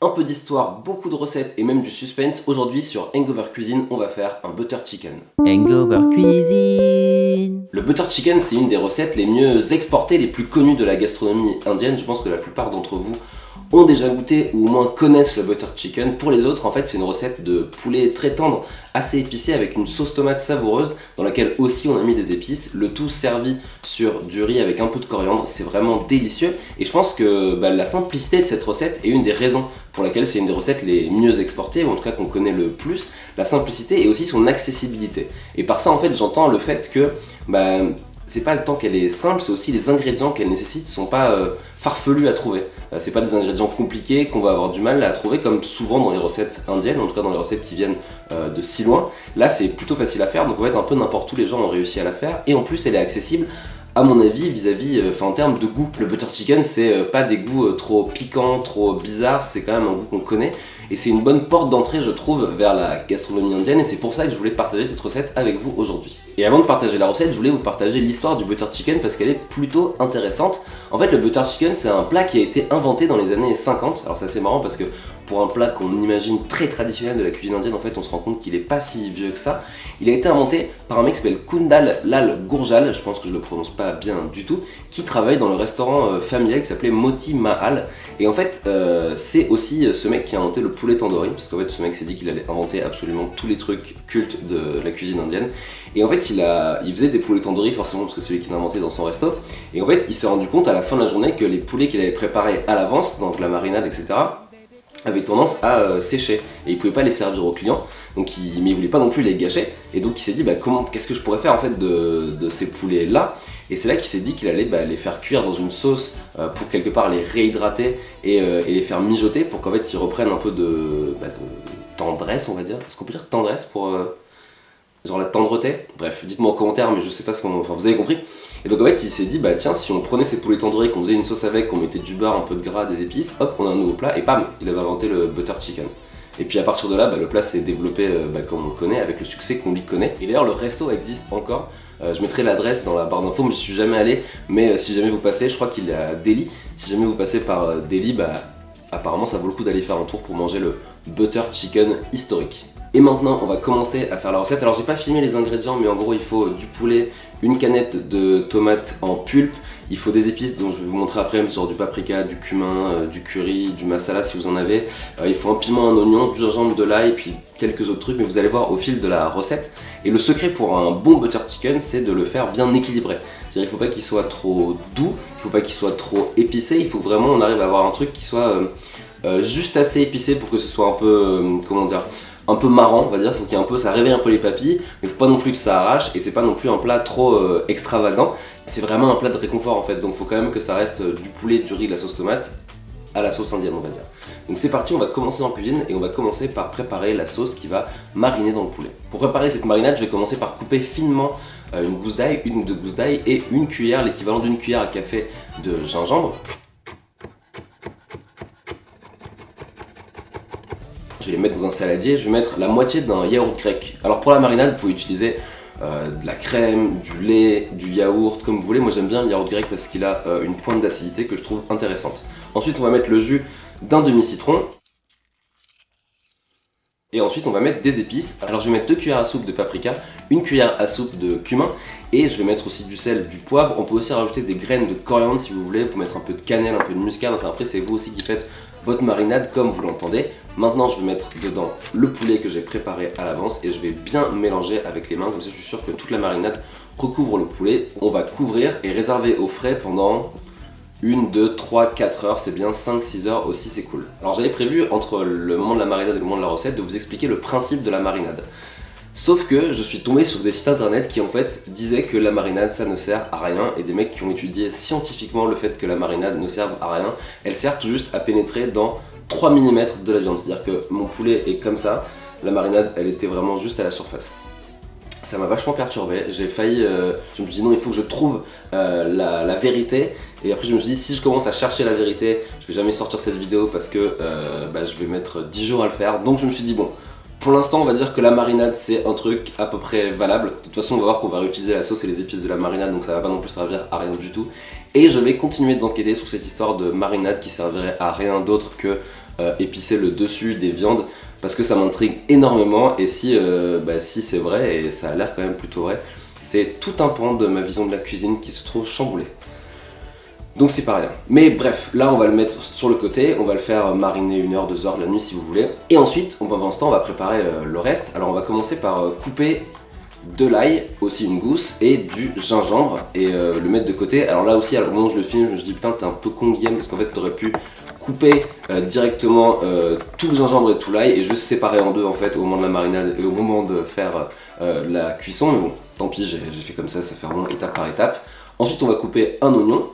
Un peu d'histoire, beaucoup de recettes et même du suspense. Aujourd'hui sur Hangover Cuisine, on va faire un butter chicken. Hangover Cuisine. Le butter chicken, c'est une des recettes les mieux exportées, les plus connues de la gastronomie indienne. Je pense que la plupart d'entre vous ont déjà goûté ou au moins connaissent le butter chicken. Pour les autres, en fait, c'est une recette de poulet très tendre, assez épicée, avec une sauce tomate savoureuse dans laquelle aussi on a mis des épices. Le tout servi sur du riz avec un peu de coriandre. C'est vraiment délicieux. Et je pense que la simplicité de cette recette est une des raisons pour laquelle c'est une des recettes les mieux exportées, ou en tout cas qu'on connaît le plus. La simplicité et aussi son accessibilité. Et par ça, en fait, j'entends le fait que c'est pas le temps qu'elle est simple, c'est aussi les ingrédients qu'elle nécessite sont pas farfelus à trouver. C'est pas des ingrédients compliqués qu'on va avoir du mal à trouver comme souvent dans les recettes indiennes, en tout cas dans les recettes qui viennent de si loin. Là c'est plutôt facile à faire, donc en fait un peu n'importe où les gens ont réussi à la faire, et en plus elle est accessible à mon avis vis-à-vis, en termes de goût. Le butter chicken c'est pas des goûts trop piquants, trop bizarres, c'est quand même un goût qu'on connaît. Et c'est une bonne porte d'entrée, je trouve, vers la gastronomie indienne, et c'est pour ça que je voulais partager cette recette avec vous aujourd'hui. Et avant de partager la recette, je voulais vous partager l'histoire du butter chicken parce qu'elle est plutôt intéressante. En fait, le butter chicken, c'est un plat qui a été inventé dans les années 50. Alors ça c'est marrant parce que pour un plat qu'on imagine très traditionnel de la cuisine indienne, en fait, on se rend compte qu'il est pas si vieux que ça. Il a été inventé par un mec qui s'appelle Kundal Lal Gurjal, je pense que je le prononce pas bien du tout, qui travaille dans le restaurant familial qui s'appelait Moti Mahal. Et en fait, c'est aussi ce mec qui a inventé le poulet tandoori, parce qu'en fait, ce mec s'est dit qu'il allait inventer absolument tous les trucs cultes de la cuisine indienne. Et en fait, il faisait des poulets tandoori forcément parce que c'est lui qui l'a inventé dans son resto. Et en fait, il s'est rendu compte à la fin de la journée que les poulets qu'il avait préparés à l'avance, donc la marinade, etc., avaient tendance à sécher et il pouvait pas les servir aux clients, mais il voulait pas non plus les gâcher, et donc il s'est dit qu'est-ce que je pourrais faire en fait de ces poulets là, et c'est là qu'il s'est dit qu'il allait les faire cuire dans une sauce pour quelque part les réhydrater et les faire mijoter pour qu'en fait ils reprennent un peu de tendresse, on va dire. Est-ce qu'on peut dire tendresse pour genre la tendreté? Bref, dites-moi en commentaire, mais je sais pas enfin vous avez compris. Et donc en fait il s'est dit tiens, si on prenait ces poulets tandoori, qu'on faisait une sauce avec, qu'on mettait du beurre, un peu de gras, des épices, hop, on a un nouveau plat, et bam, il avait inventé le butter chicken. Et puis à partir de là, le plat s'est développé comme on le connaît, avec le succès qu'on lui connaît. Et d'ailleurs le resto existe encore, je mettrai l'adresse dans la barre d'infos, mais je suis jamais allé, mais si jamais vous passez, je crois qu'il est à Delhi, si jamais vous passez par Delhi, apparemment ça vaut le coup d'aller faire un tour pour manger le butter chicken historique. Et maintenant on va commencer à faire la recette. Alors j'ai pas filmé les ingrédients, mais en gros il faut du poulet, une canette de tomates en pulpe, il faut des épices dont je vais vous montrer après, genre du paprika, du cumin, du curry, du masala si vous en avez, il faut un piment, un oignon, du gingembre, de l'ail et puis quelques autres trucs, mais vous allez voir au fil de la recette. Et le secret pour un bon butter chicken, c'est de le faire bien équilibré. C'est-à-dire qu'il faut pas qu'il soit trop doux, il faut pas qu'il soit trop épicé, il faut vraiment on arrive à avoir un truc qui soit juste assez épicé pour que ce soit un peu, un peu marrant, on va dire, faut qu'il y ait un peu, ça réveille un peu les papilles, mais faut pas non plus que ça arrache, et c'est pas non plus un plat trop extravagant. C'est vraiment un plat de réconfort en fait, donc faut quand même que ça reste du poulet, du riz, de la sauce tomate, à la sauce indienne on va dire. Donc c'est parti, on va commencer en cuisine, et on va commencer par préparer la sauce qui va mariner dans le poulet. Pour préparer cette marinade, je vais commencer par couper finement une gousse d'ail, une ou deux gousses d'ail, et une cuillère, l'équivalent d'une cuillère à café de gingembre. Je vais les mettre dans un saladier, je vais mettre la moitié d'un yaourt grec. Alors pour la marinade, vous pouvez utiliser de la crème, du lait, du yaourt, comme vous voulez. Moi j'aime bien le yaourt grec parce qu'il a une pointe d'acidité que je trouve intéressante. Ensuite on va mettre le jus d'un demi-citron. Et ensuite on va mettre des épices. Alors je vais mettre 2 cuillères à soupe de paprika, 1 cuillère à soupe de cumin, et je vais mettre aussi du sel, du poivre. On peut aussi rajouter des graines de coriandre si vous voulez, vous mettre un peu de cannelle, un peu de muscade, enfin après c'est vous aussi qui faites votre marinade comme vous l'entendez. Maintenant je vais mettre dedans le poulet que j'ai préparé à l'avance et je vais bien mélanger avec les mains, comme ça je suis sûr que toute la marinade recouvre le poulet. On va couvrir et réserver au frais pendant 1, 2, 3, 4 heures, c'est bien 5, 6 heures aussi, c'est cool. Alors j'avais prévu entre le moment de la marinade et le moment de la recette de vous expliquer le principe de la marinade. Sauf que je suis tombé sur des sites internet qui en fait disaient que la marinade ça ne sert à rien, et des mecs qui ont étudié scientifiquement le fait que la marinade ne serve à rien. Elle sert tout juste à pénétrer dans 3 mm de la viande, c'est-à-dire que mon poulet est comme ça, la marinade elle était vraiment juste à la surface. Ça m'a vachement perturbé, j'ai failli, je me suis dit non il faut que je trouve la vérité, et après je me suis dit si je commence à chercher la vérité, je vais jamais sortir cette vidéo parce que je vais mettre 10 jours à le faire, donc je me suis dit bon, pour l'instant on va dire que la marinade c'est un truc à peu près valable. De toute façon on va voir qu'on va réutiliser la sauce et les épices de la marinade, donc ça va pas non plus servir à rien du tout. Et je vais continuer d'enquêter sur cette histoire de marinade qui servirait à rien d'autre que épicer le dessus des viandes parce que ça m'intrigue énormément et si c'est vrai, et ça a l'air quand même plutôt vrai, c'est tout un pan de ma vision de la cuisine qui se trouve chamboulé. Donc c'est pas rien. Mais bref, là on va le mettre sur le côté, on va le faire mariner 1 heure, 2 heures la nuit si vous voulez. Et ensuite, pendant ce temps, on va préparer le reste. Alors on va commencer par couper de l'ail, aussi une gousse, et du gingembre, et le mettre de côté. Alors là aussi, au moment où je le filme, je me dis putain t'es un peu con Guillaume, parce qu'en fait t'aurais pu couper directement tout le gingembre et tout l'ail, et juste séparer en deux en fait au moment de la marinade et au moment de faire la cuisson. Mais bon, tant pis, j'ai fait comme ça fait vraiment étape par étape. Ensuite on va couper un oignon.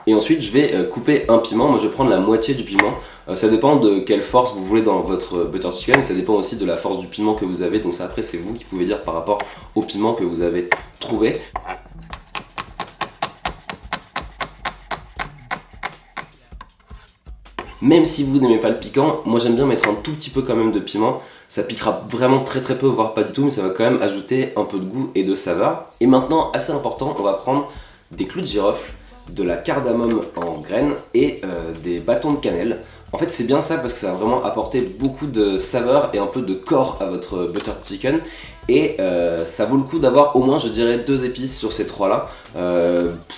Et ensuite je vais couper un piment, moi je vais prendre la moitié du piment, ça dépend de quelle force vous voulez dans votre butter chicken, ça dépend aussi de la force du piment que vous avez, donc ça après c'est vous qui pouvez dire par rapport au piment que vous avez trouvé. Même si vous n'aimez pas le piquant, moi j'aime bien mettre un tout petit peu quand même de piment, ça piquera vraiment très peu, voire pas du tout, mais ça va quand même ajouter un peu de goût et de saveur. Et maintenant, assez important, on va prendre des clous de girofle, de la cardamome en graines et des bâtons de cannelle. En fait c'est bien ça parce que ça va vraiment apporter beaucoup de saveur et un peu de corps à votre butter chicken, et ça vaut le coup d'avoir au moins je dirais 2 épices sur ces 3 là.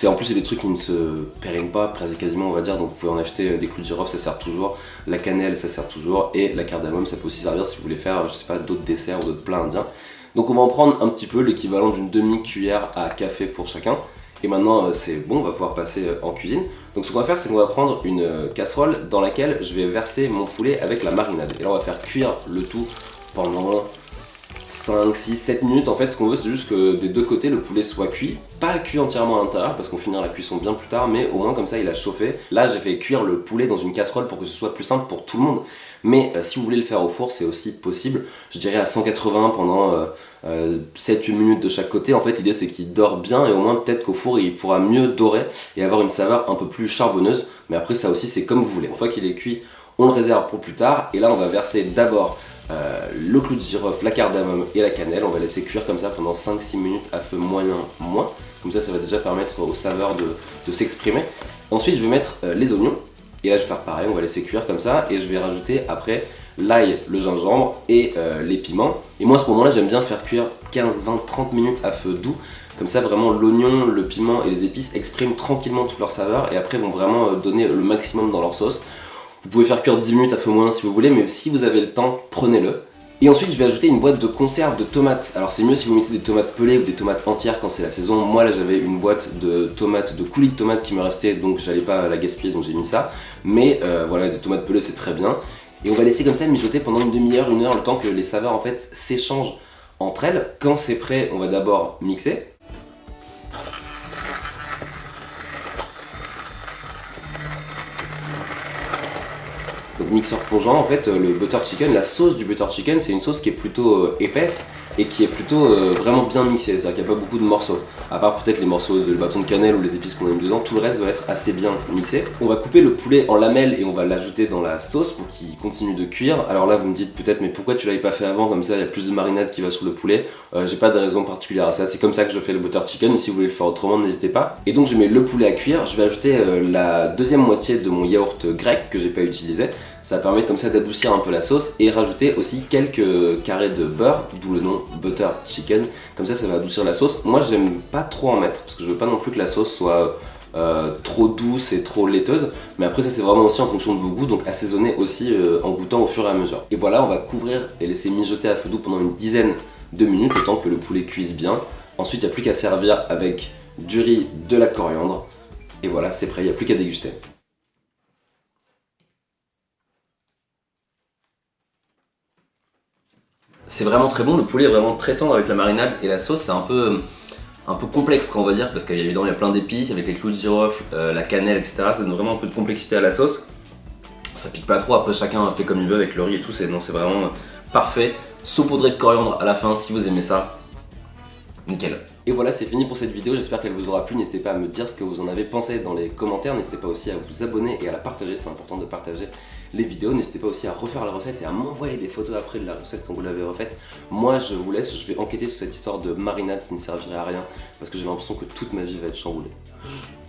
En plus c'est des trucs qui ne se périment pas quasiment on va dire, donc vous pouvez en acheter des clous de girofle, ça sert toujours, la cannelle ça sert toujours, et la cardamome ça peut aussi servir si vous voulez faire je sais pas d'autres desserts ou d'autres plats indiens. Donc on va en prendre un petit peu, l'équivalent d'une demi-cuillère à café pour chacun. Et maintenant c'est bon, on va pouvoir passer en cuisine. Donc ce qu'on va faire c'est qu'on va prendre une casserole dans laquelle je vais verser mon poulet avec la marinade. Et là on va faire cuire le tout pendant 5, 6, 7 minutes. En fait ce qu'on veut c'est juste que des deux côtés le poulet soit cuit. Pas cuit entièrement à l'intérieur parce qu'on finira la cuisson bien plus tard, mais au moins comme ça il a chauffé. Là j'ai fait cuire le poulet dans une casserole pour que ce soit plus simple pour tout le monde. Mais si vous voulez le faire au four c'est aussi possible. Je dirais à 180 pendant 7-8 minutes de chaque côté. En fait l'idée c'est qu'il dore bien et au moins peut-être qu'au four il pourra mieux dorer et avoir une saveur un peu plus charbonneuse. Mais après ça aussi c'est comme vous voulez. Une fois qu'il est cuit on le réserve pour plus tard, et là on va verser d'abord le clou de girofle, la cardamome et la cannelle. On va laisser cuire comme ça pendant 5-6 minutes à feu moyen moins. Comme ça va déjà permettre aux saveurs de s'exprimer. Ensuite je vais mettre les oignons. Et là je vais faire pareil, on va laisser cuire comme ça, et je vais rajouter après l'ail, le gingembre et les piments. Et moi à ce moment là j'aime bien faire cuire 15, 20, 30 minutes à feu doux. Comme ça vraiment l'oignon, le piment et les épices expriment tranquillement toute leur saveur et après vont vraiment donner le maximum dans leur sauce. Vous pouvez faire cuire 10 minutes à feu moyen si vous voulez, mais si vous avez le temps, prenez-le. Et ensuite je vais ajouter une boîte de conserve de tomates. Alors c'est mieux si vous mettez des tomates pelées ou des tomates entières quand c'est la saison. Moi là j'avais une boîte de tomates, de coulis de tomates qui me restait, donc j'allais pas la gaspiller donc j'ai mis ça. Mais voilà, des tomates pelées c'est très bien. Et on va laisser comme ça mijoter pendant une demi-heure, 1 heure, le temps que les saveurs en fait s'échangent entre elles. Quand c'est prêt, on va d'abord mixer. Donc mixeur plongeant, en fait le butter chicken, la sauce du butter chicken c'est une sauce qui est plutôt épaisse et qui est plutôt vraiment bien mixée, c'est-à-dire qu'il n'y a pas beaucoup de morceaux, à part peut-être les morceaux de bâton de cannelle ou les épices qu'on a mis dedans, tout le reste va être assez bien mixé. On va couper le poulet en lamelles et on va l'ajouter dans la sauce pour qu'il continue de cuire. Alors là vous me dites peut-être mais pourquoi tu l'avais pas fait avant, comme ça il y a plus de marinade qui va sur le poulet. J'ai pas de raison particulière à ça, c'est comme ça que je fais le butter chicken, mais si vous voulez le faire autrement n'hésitez pas. Et donc je mets le poulet à cuire, je vais ajouter la deuxième moitié de mon yaourt grec que j'ai pas utilisé. Ça va permettre comme ça d'adoucir un peu la sauce et rajouter aussi quelques carrés de beurre, d'où le nom butter chicken. Comme ça va adoucir la sauce. Moi j'aime pas trop en mettre parce que je veux pas non plus que la sauce soit trop douce et trop laiteuse. Mais après ça c'est vraiment aussi en fonction de vos goûts, donc assaisonnez aussi en goûtant au fur et à mesure. Et voilà, on va couvrir et laisser mijoter à feu doux pendant une dizaine de minutes, le temps que le poulet cuise bien. Ensuite il n'y a plus qu'à servir avec du riz, de la coriandre. Et voilà, c'est prêt, il n'y a plus qu'à déguster. C'est vraiment très bon, le poulet est vraiment très tendre avec la marinade et la sauce c'est un peu complexe on va dire parce qu'évidemment il y a plein d'épices avec les clous de girofle, la cannelle etc. Ça donne vraiment un peu de complexité à la sauce. Ça pique pas trop, après chacun fait comme il veut avec le riz et tout, c'est vraiment parfait. Saupoudré de coriandre à la fin si vous aimez ça, nickel. Et voilà, c'est fini pour cette vidéo, j'espère qu'elle vous aura plu. N'hésitez pas à me dire ce que vous en avez pensé dans les commentaires, n'hésitez pas aussi à vous abonner et à la partager, c'est important de partager les vidéos. N'hésitez pas aussi à refaire la recette et à m'envoyer des photos après de la recette quand vous l'avez refaite. Moi je vous laisse, je vais enquêter sur cette histoire de marinade qui ne servirait à rien parce que j'ai l'impression que toute ma vie va être chamboulée.